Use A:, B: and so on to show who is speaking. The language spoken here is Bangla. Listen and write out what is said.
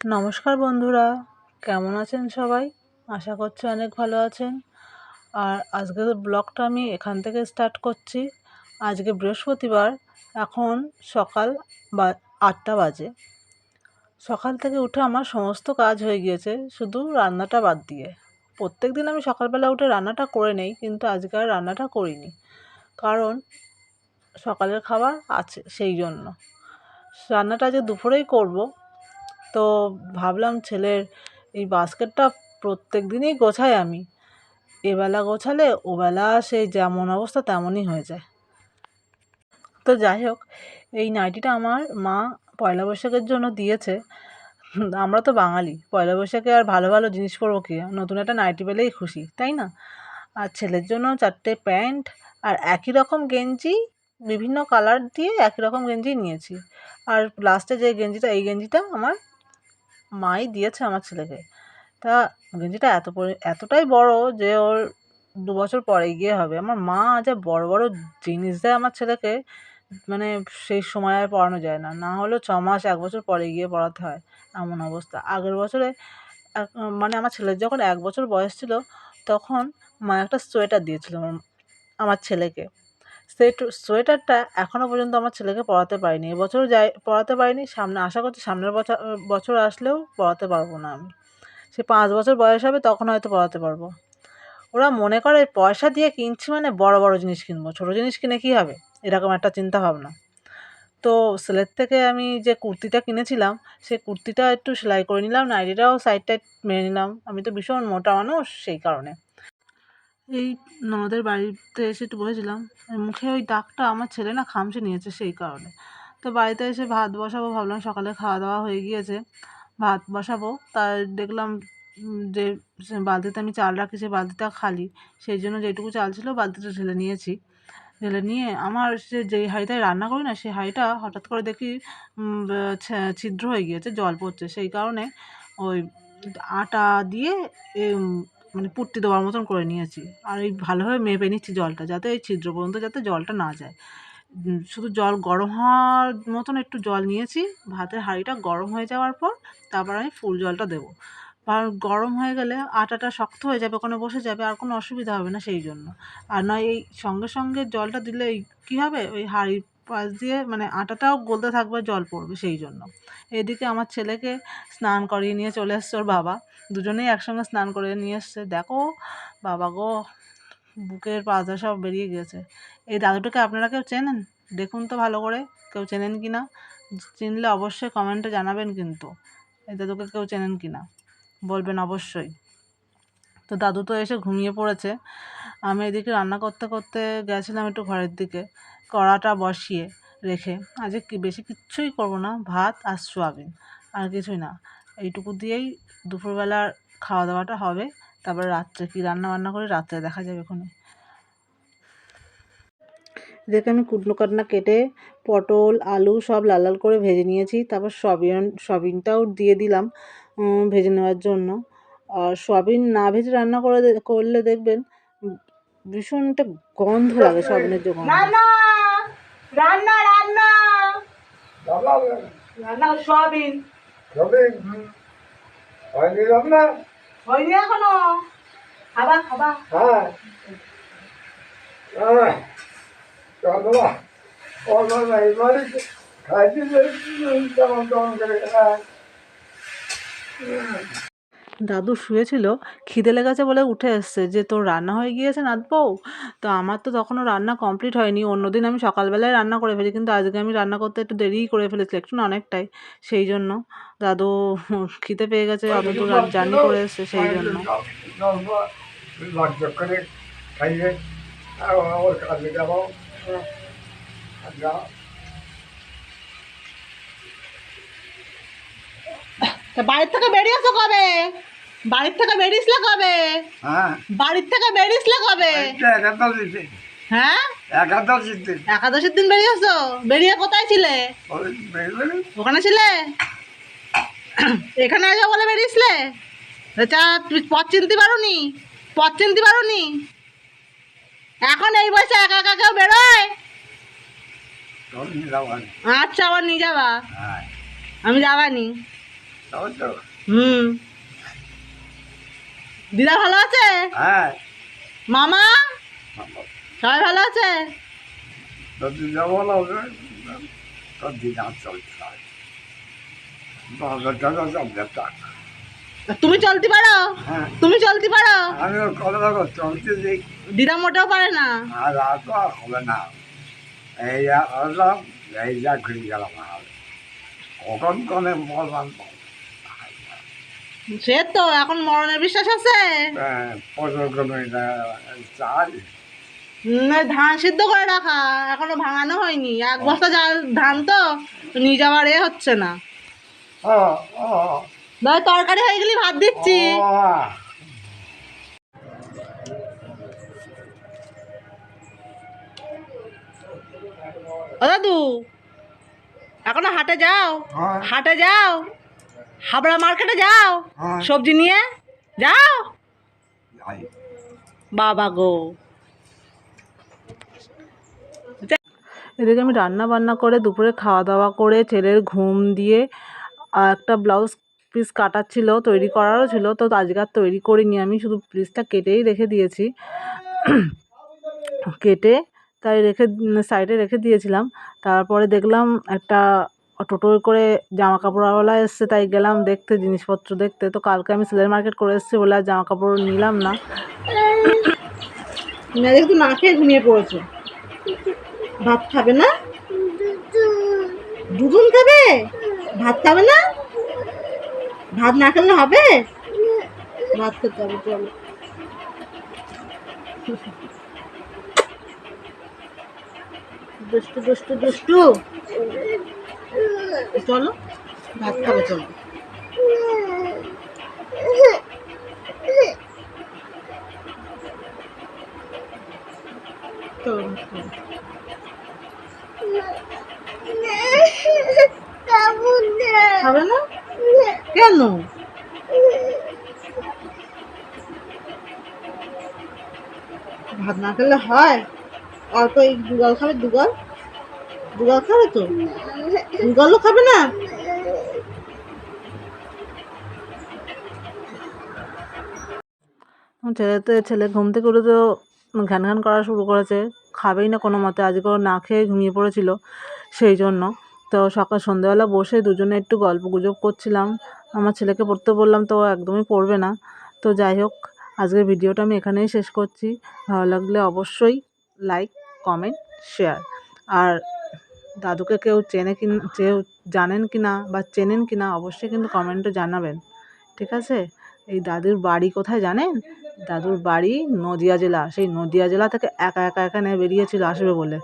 A: নমস্কার বন্ধুরা, কেমন আছেন সবাই? আশা করছি অনেক ভালো আছেন। আর আজকের ব্লগটা আমি এখান থেকে স্টার্ট করছি। আজকে বৃহস্পতিবার, এখন সকাল 8টা বাজে। সকাল থেকে উঠে আমার সমস্ত কাজ হয়ে গিয়েছে, শুধু রান্নাটা বাদ দিয়ে। প্রত্যেক দিন আমি সকালবেলা উঠে রান্নাটা করে নেই, কিন্তু আজকে আর রান্নাটা করিনি, কারণ সকালের খাবার আছে, সেই জন্য। রান্নাটা আজকে দুপুরেই করব। তো ভাবলাম ছেলের এই বাস্কেটটা প্রত্যেক দিনই গোছাই আমি, এবেলা গোছালে ওবেলা সেই যেমন অবস্থা তেমনই হয়ে যায়। তো যাই হোক, এই নাইটিটা আমার মা পয়লা বৈশাখের জন্য দিয়েছে। আমরা তো বাঙালি, পয়লা বৈশাখে আর ভালো ভালো জিনিস পরবো কি, নতুন একটা নাইটি পেলেই খুশি, তাই না? আর ছেলের জন্য 4টে প্যান্ট আর একই রকম গেঞ্জি, বিভিন্ন কালার দিয়ে একই রকম গেঞ্জি নিয়েছি। আর লাস্টে যে গেঞ্জিটা, এই গেঞ্জিটা আমার মাই দিয়েছে আমার ছেলেকে। তা গেঞ্জিটা এতটাই বড় যে ওর 2 বছর পরে গিয়ে হবে। আমার মা যা বড় বড় জিনিস দেয় আমার ছেলেকে, মানে সেই সময় আর পরানো যায় না, না হলেও 6 মাস 1 বছর পরে গিয়ে পরাতে হয়, এমন অবস্থা। আগের বছরে মানে আমার ছেলের যখন 1 বছর বয়স ছিল, তখন মা একটা সোয়েটার দিয়েছিল আমার ছেলেকে। সেই সোয়েটারটা এখনও পর্যন্ত আমার ছেলেকে পরাতে পারিনি, এবছরও পরাতে পারিনি। সামনে আশা করছি সামনের বছর বছর আসলেও পরাতে পারবো না আমি। সে 5 বছর বয়স হবে, তখন হয়তো পরাতে পারবো। ওরা মনে করে পয়সা দিয়ে কিনছি মানে বড় বড় জিনিস কিনবো, ছোট জিনিস কিনে কী হবে, এরকম একটা চিন্তা ভাবনা। তো সেলের থেকে আমি যে কুর্তিটা কিনেছিলাম, সেই কুর্তিটা একটু সেলাই করে নিলাম, নাইটিটাও সাইড টাইড মেরে নিলাম। আমি তো ভীষণ মোটা মানুষ, সেই কারণে। এই ননদের বাড়িতে এসে একটু বসেছিলাম, মুখে ওই দাগটা আমার ছেলে না খামচে নিয়েছে, সেই কারণে। তো বাড়িতে এসে ভাত বসাবো ভাবলাম, সকালে খাওয়া দাওয়া হয়ে গিয়েছে, ভাত বসাবো। তাই দেখলাম যে বালতিতে আমি চাল রাখি, সেই বালতিটা খালি, সেই জন্য যেটুকু চাল ছিল বালতিটা ঢেলে নিয়েছি। ঢেলে নিয়ে আমার যেই হাঁড়িটায় রান্না করি না, সেই হাঁড়িটা হঠাৎ করে দেখি ছিদ্র হয়ে গিয়েছে, জল পড়ছে। সেই কারণে ওই আটা দিয়ে মানে পুট্টি দেওয়ার মতন করে নিয়েছি। আর এই ভালোভাবে মেপে নিচ্ছি জলটা, যাতে এই ছিদ্র পর্যন্ত যাতে জলটা না যায়। শুধু জল গরম হওয়ার মতন একটু জল নিয়েছি। ভাতের হাঁড়িটা গরম হয়ে যাওয়ার পর তারপর আমি ফুল জলটা দেবো। আর গরম হয়ে গেলে আটাটা শক্ত হয়ে যাবে, ওখানে বসে যাবে, আর কোনো অসুবিধা হবে না, সেই জন্য। আর নয় এই সঙ্গে সঙ্গে জলটা দিলে কী হবে, ওই হাঁড়ির পাশ দিয়ে মানে আটাটাও গলতে থাকবে, জল পড়বে, সেই জন্য। এদিকে আমার ছেলেকে স্নান করিয়ে নিয়ে চলে এসছে ওর বাবা, দুজনেই একসঙ্গে স্নান করে নিয়ে এসছে। দেখো বাবা গো, বুকের পাতা সব বেরিয়ে গেছে। এই দাদুটাকে আপনারা কেউ চেনেন? দেখুন তো ভালো করে, কেউ চেনেন কি না। চিনলে অবশ্যই কমেন্টে জানাবেন, কিন্তু এই দাদুকে কেউ চেনেন কি না বলবেন অবশ্যই। তো দাদু তো এসে ঘুমিয়ে পড়েছে। আমি এদিকে রান্না করতে করতে গেছিলাম একটু ঘরের দিকে, কড়াটা বসিয়ে রেখে। আজকে বেশি কিচ্ছুই করবো না, ভাত আর সোয়াবিন, আর কিছুই না। এইটুকু দিয়েই দুপুরবেলার খাওয়া দাওয়াটা হবে। তারপরে রাত্রে কী রান্না বান্না করে রাত্রে দেখা যাবে এখানে। এদিকে আমি কুটনো কাটনা কেটে পটল আলু সব লাল লাল করে ভেজে নিয়েছি। তারপর সয়াবিনটাও দিয়ে দিলাম ভেজে নেওয়ার জন্য। আর সয়াবিন না ভেজে রান্না করলে দেখবেন ভীষণ একটা গন্ধ লাগে, সয়াবিনের যে গন্ধ। রান্না রান্না রান্না সয়াবিন হয়নি, রান্না হয়নি এখনো। খাবা খাবা, হ্যাঁ দাদু শুয়েছিল, খিদে লেগেছে বলে উঠে এসছে যে তোর রান্না হয়ে গিয়েছে নাথ বউ। তো আমার তো তখনও রান্না কমপ্লিট হয়নি। অন্যদিন আমি সকালবেলায় রান্না করে ফেলি, কিন্তু আজকে আমি রান্না করতে একটু দেরিই করে ফেলেছি, একটু না অনেকটাই। সেই জন্য দাদু খিদে পেয়ে গেছে, অত দূর জার্নি করে এসছে, সেই জন্য। বাড়ির থেকে বেরিয়েছো কবে? বাড়ির থেকে বেরিয়েছিলে কবে? হ্যাঁ, বাড়ির থেকে বেরিয়েছিলে কবে? হ্যাঁ, একাদশীর দিন বেরিয়েছো। বেরিয়ে কোথায় ছিলে? ওখানে ছিলে? এখানে আসবে বলে বেরিয়েছিলে? পথ চিনতে পারোনি? পথ চিনতে পারোনি? এখন এই বয়সে একা একা কেউ বেরোয়? আচ্ছা, আবার নিয়ে যাবা? আমি যাবানি। হুম, দিদা ভালো আছে?
B: হ্যাঁ,
A: মামা সবাই ভালো আছে?
B: তোর দিদা ভালো হবে, তোর দিদা চলছে টাকা।
A: তুমি চলতে পারো?
B: হ্যাঁ,
A: তুমি চলতে পারো?
B: আমিও কত টাকা চলতে দিই।
A: দিদা মোটেও পারে না।
B: আর তো আর হবে না, এই হলাম, এই যা ঘুরে গেলাম। আর কখন কনে বললাম
A: সে তো এখন মরণের বিশ্বাস আছে।
B: পর্যক্রমে চাই।
A: ধান সিদ্ধ করে রাখা এখনো ভাঙানো হয়নি, 1 বস্তা ধান তো নিয়ে যাওয়ার হচ্ছে না।
B: ও ও
A: দাদা তরকারি হয়ে গেলে ভাত দিচ্ছি। ও দাদু এখনো হাটে যাও? হাটে যাও, হাবড়া মার্কেটে যাও সবজি নিয়ে যাও? বাবা গো, এদিকে আমি রান্না বান্না করে দুপুরে খাওয়া দাওয়া করে ছেলের ঘুম দিয়ে একটা ব্লাউজ পিস কাটার ছিল, তৈরি করারও ছিল, তো আজকে আর তৈরি করিনি, আমি শুধু পিসটা কেটেই রেখে দিয়েছি। কেটে তাই সাইডে রেখে দিয়েছিলাম। তারপরে দেখলাম একটা টোটোয় করে জামা কাপড়ওয়ালা এসছে, তাই গেলাম দেখতে, জিনিসপত্র দেখতে। তো কালকে আমি সিলাই মার্কেট করে এসেছি বলে আর জামা কাপড় নিলাম না। একটু না খেয়ে ঘুমিয়ে পড়েছে। ভাত খাবে না? দুধুন খাবে? ভাত খাবে না? ভাত না খেলে হবে? ভাত খেতে হবে, চলো। দুষ্টু দুষ্টু দুষ্টু, চলো ভাত খাবে, চলো। খাবে না কেন? ভাত না খেলে হয়? অল্প এই দুগাল খাবে, দুগাল দুগাল খাবে তো, দুগালও খাবে না? ছেলে ঘুম থেকে উঠে তো ঘ্যান ঘ্যান করা শুরু করেছে, খাবেই না কোনো মতে, আজকে ও না খেয়ে ঘুমিয়ে পড়েছিল সেই জন্য। তো সন্ধ্যেবেলা বসে দুজনে একটু গল্প গুজব করছিলাম, আমার ছেলেকে পড়তে বললাম তো ও একদমই পড়বে না। তো যাই হোক, আজকের ভিডিওটা আমি এখানেই শেষ করছি। ভালো লাগলে অবশ্যই লাইক, কমেন্ট, শেয়ার। আর দাদুকে কেউ জানেন কি না বা চেনেন কি না অবশ্যই কিন্তু কমেন্টে জানাবেন, ঠিক আছে? এই দাদুর বাড়ি কোথায় জানেন? দাদুর বাড়ি নদিয়া জেলা, সেই নদিয়া জেলা থেকে একা একা এখানে বেরিয়েছিল আসবে বলে।